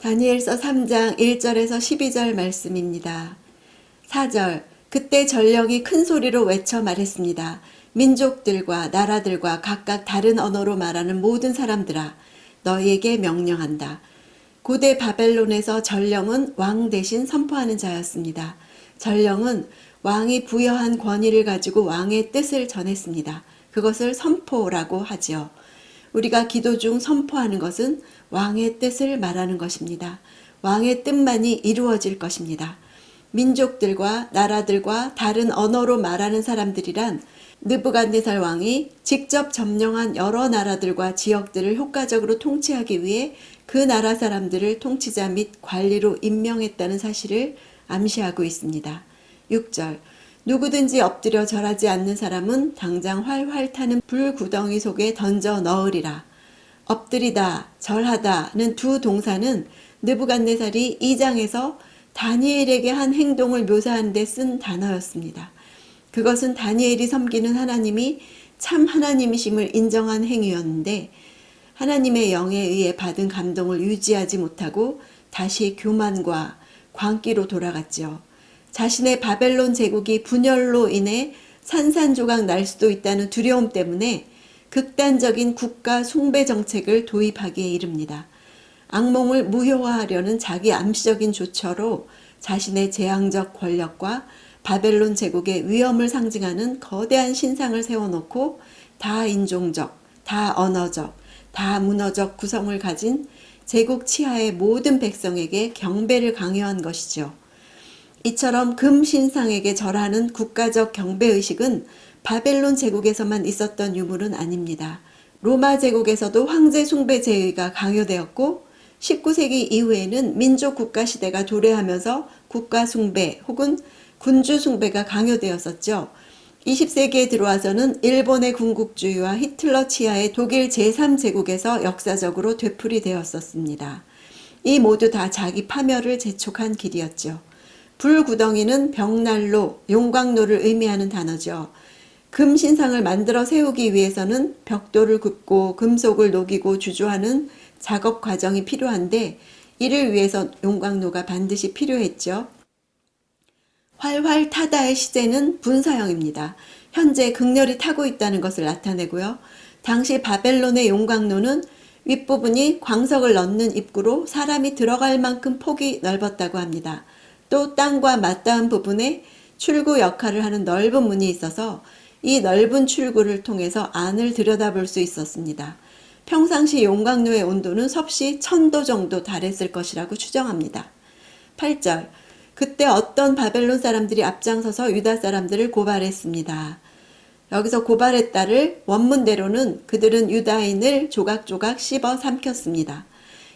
다니엘서 3장 1절에서 12절 말씀입니다. 4절, 그때 전령이 큰 소리로 외쳐 말했습니다. 민족들과 나라들과 각각 다른 언어로 말하는 모든 사람들아, 너희에게 명령한다. 고대 바벨론에서 전령은 왕 대신 선포하는 자였습니다. 전령은 왕이 부여한 권위를 가지고 왕의 뜻을 전했습니다. 그것을 선포라고 하지요. 우리가 기도 중 선포하는 것은 왕의 뜻을 말하는 것입니다. 왕의 뜻만이 이루어질 것입니다. 민족들과 나라들과 다른 언어로 말하는 사람들이란 느부갓네살 왕이 직접 점령한 여러 나라들과 지역들을 효과적으로 통치하기 위해 그 나라 사람들을 통치자 및 관리로 임명했다는 사실을 암시하고 있습니다. 6절, 누구든지 엎드려 절하지 않는 사람은 당장 활활 타는 불구덩이 속에 던져 넣으리라. 엎드리다, 절하다는 두 동사는 느부갓네살이 2장에서 다니엘에게 한 행동을 묘사하는 데 쓴 단어였습니다. 그것은 다니엘이 섬기는 하나님이 참 하나님이심을 인정한 행위였는데 하나님의 영에 의해 받은 감동을 유지하지 못하고 다시 교만과 광기로 돌아갔죠. 자신의 바벨론 제국이 분열로 인해 산산조각 날 수도 있다는 두려움 때문에 극단적인 국가 숭배 정책을 도입하기에 이릅니다. 악몽을 무효화하려는 자기 암시적인 조처로 자신의 재앙적 권력과 바벨론 제국의 위험을 상징하는 거대한 신상을 세워놓고 다인종적, 다언어적, 다문화적 구성을 가진 제국 치하의 모든 백성에게 경배를 강요한 것이죠. 이처럼 금신상에게 절하는 국가적 경배의식은 바벨론 제국에서만 있었던 유물은 아닙니다. 로마 제국에서도 황제 숭배 제의가 강요되었고 19세기 이후에는 민족 국가 시대가 도래하면서 국가 숭배 혹은 군주 숭배가 강요되었었죠. 20세기에 들어와서는 일본의 군국주의와 히틀러 치하의 독일 제3제국에서 역사적으로 되풀이되었었습니다. 이 모두 다 자기 파멸을 재촉한 길이었죠. 불구덩이는 벽난로, 용광로를 의미하는 단어죠. 금신상을 만들어 세우기 위해서는 벽돌을 굽고 금속을 녹이고 주조하는 작업 과정이 필요한데 이를 위해서 용광로가 반드시 필요했죠. 활활 타다의 시제는 분사형입니다. 현재 극렬히 타고 있다는 것을 나타내고요. 당시 바벨론의 용광로는 윗부분이 광석을 넣는 입구로 사람이 들어갈 만큼 폭이 넓었다고 합니다. 또 땅과 맞닿은 부분에 출구 역할을 하는 넓은 문이 있어서 이 넓은 출구를 통해서 안을 들여다볼 수 있었습니다. 평상시 용광로의 온도는 섭씨 1000도 정도 달했을 것이라고 추정합니다. 8절, 그때 어떤 바벨론 사람들이 앞장서서 유다 사람들을 고발했습니다. 여기서 고발했다를 원문대로는 그들은 유다인을 조각조각 씹어 삼켰습니다.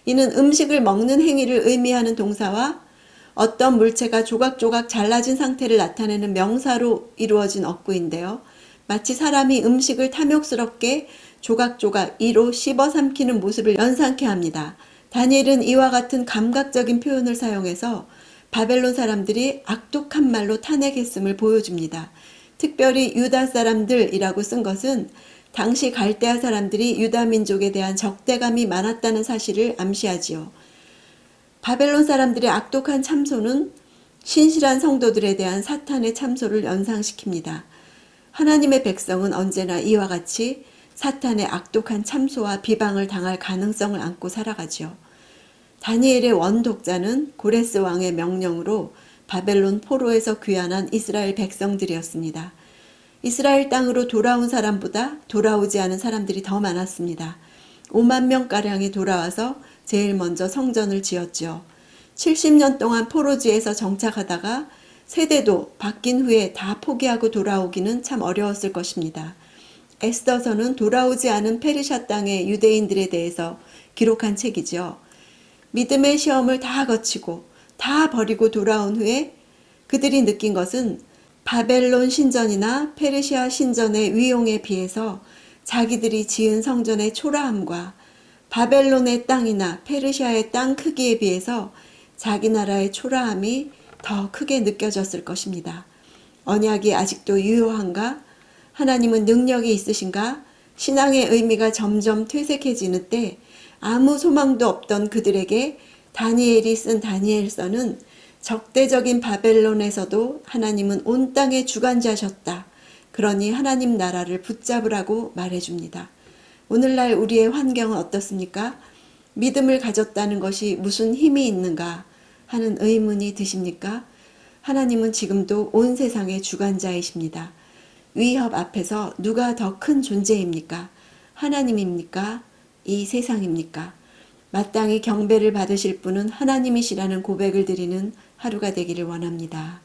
이는 음식을 먹는 행위를 의미하는 동사와 어떤 물체가 조각조각 잘라진 상태를 나타내는 명사로 이루어진 어구인데요. 마치 사람이 음식을 탐욕스럽게 조각조각 이로 씹어 삼키는 모습을 연상케 합니다. 다니엘은 이와 같은 감각적인 표현을 사용해서 바벨론 사람들이 악독한 말로 탄핵했음을 보여줍니다. 특별히 유다 사람들이라고 쓴 것은 당시 갈대아 사람들이 유다 민족에 대한 적대감이 많았다는 사실을 암시하지요. 바벨론 사람들의 악독한 참소는 신실한 성도들에 대한 사탄의 참소를 연상시킵니다. 하나님의 백성은 언제나 이와 같이 사탄의 악독한 참소와 비방을 당할 가능성을 안고 살아가죠. 다니엘의 원독자는 고레스 왕의 명령으로 바벨론 포로에서 귀환한 이스라엘 백성들이었습니다. 이스라엘 땅으로 돌아온 사람보다 돌아오지 않은 사람들이 더 많았습니다. 5만 명가량이 돌아와서 제일 먼저 성전을 지었죠. 70년 동안 포로지에서 정착하다가 세대도 바뀐 후에 다 포기하고 돌아오기는 참 어려웠을 것입니다. 에스더서는 돌아오지 않은 페르시아 땅의 유대인들에 대해서 기록한 책이죠. 믿음의 시험을 다 거치고 다 버리고 돌아온 후에 그들이 느낀 것은 바벨론 신전이나 페르시아 신전의 위용에 비해서 자기들이 지은 성전의 초라함과 바벨론의 땅이나 페르시아의 땅 크기에 비해서 자기 나라의 초라함이 더 크게 느껴졌을 것입니다. 언약이 아직도 유효한가? 하나님은 능력이 있으신가? 신앙의 의미가 점점 퇴색해지는 때 아무 소망도 없던 그들에게 다니엘이 쓴 다니엘서는 적대적인 바벨론에서도 하나님은 온 땅의 주관자셨다. 그러니 하나님 나라를 붙잡으라고 말해줍니다. 오늘날 우리의 환경은 어떻습니까? 믿음을 가졌다는 것이 무슨 힘이 있는가 하는 의문이 드십니까? 하나님은 지금도 온 세상의 주관자이십니다. 위협 앞에서 누가 더 큰 존재입니까? 하나님입니까? 이 세상입니까? 마땅히 경배를 받으실 분은 하나님이시라는 고백을 드리는 하루가 되기를 원합니다.